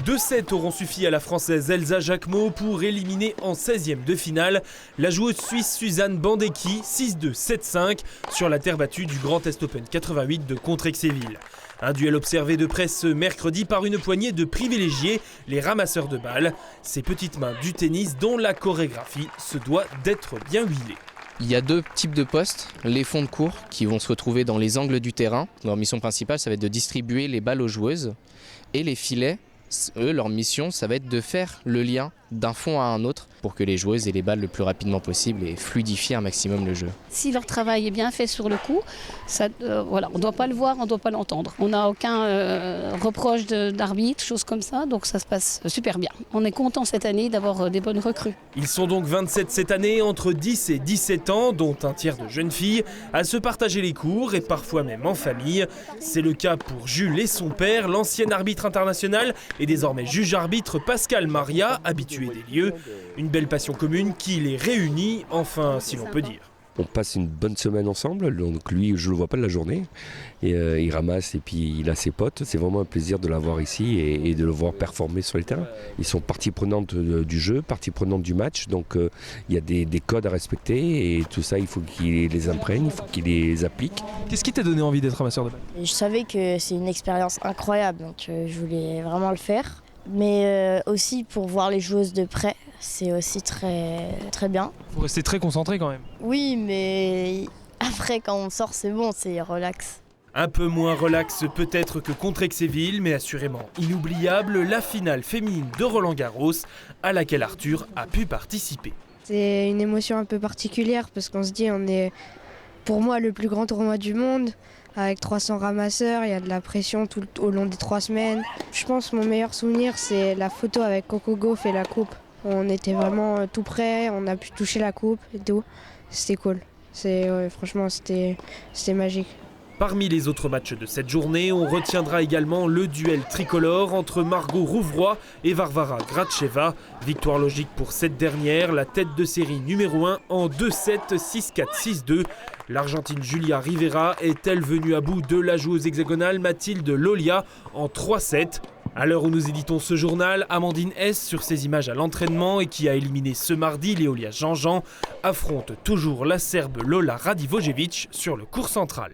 2 sets auront suffi à la Française Elsa Jacquemot pour éliminer en 16e de finale la joueuse suisse Suzanne Bandecki, 6-2, 7-5 sur la terre battue du Grand Est Open 88 de Contrexéville. Un duel observé de près ce mercredi par une poignée de privilégiés, les ramasseurs de balles, ces petites mains du tennis dont la chorégraphie se doit d'être bien huilée. Il y a 2 types de postes, les fonds de cours qui vont se retrouver dans les angles du terrain. Leur mission principale, ça va être de distribuer les balles aux joueuses. Et les filets, eux, leur mission, ça va être de faire le lien d'un fond à un autre pour que les joueuses aient les balles le plus rapidement possible et fluidifier un maximum le jeu. Si leur travail est bien fait sur le coup, on ne doit pas le voir, on ne doit pas l'entendre. On n'a aucun reproche d'arbitre, choses comme ça, donc ça se passe super bien. On est content cette année d'avoir des bonnes recrues. Ils sont donc 27 cette année, entre 10 et 17 ans, dont un tiers de jeunes filles, à se partager les cours et parfois même en famille. C'est le cas pour Jules et son père, l'ancien arbitre international et désormais juge-arbitre Pascal Maria, habitué des lieux. Une belle passion commune qui les réunit, enfin si l'on peut dire. On passe une bonne semaine ensemble, donc lui je ne le vois pas de la journée, et il ramasse et puis il a ses potes. C'est vraiment un plaisir de l'avoir ici et de le voir performer sur les terrains. Ils sont partie prenante du jeu, partie prenante du match, donc il y a des codes à respecter et tout ça il faut qu'il les imprègne, il faut qu'il les applique. Qu'est-ce qui t'a donné envie d'être ramasseur de balles ? Je savais que c'est une expérience incroyable, donc je voulais vraiment le faire. Mais aussi pour voir les joueuses de près, c'est aussi très, très bien. Faut rester très concentré quand même. Oui, mais après quand on sort c'est bon, c'est relax. Un peu moins relax peut-être que Contrexéville, mais assurément inoubliable, la finale féminine de Roland-Garros à laquelle Arthur a pu participer. C'est une émotion un peu particulière parce qu'on se dit on est pour moi le plus grand tournoi du monde. Avec 300 ramasseurs, il y a de la pression tout au long des 3 semaines. Je pense que mon meilleur souvenir, c'est la photo avec Coco Gauff et la coupe. On était vraiment tout près, on a pu toucher la coupe et tout. C'était cool. Franchement, c'était magique. Parmi les autres matchs de cette journée, on retiendra également le duel tricolore entre Margot Rouvroy et Varvara Gracheva. Victoire logique pour cette dernière, la tête de série numéro 1 en 2-7, 6-4, 6-2. L'Argentine Julia Rivera est-elle venue à bout de la joueuse hexagonale Mathilde Lolia en 3-7 ? À l'heure où nous éditons ce journal, Amandine S, sur ses images à l'entraînement et qui a éliminé ce mardi Léolia Jean-Jean, affronte toujours la Serbe Lola Radivojevic sur le court central.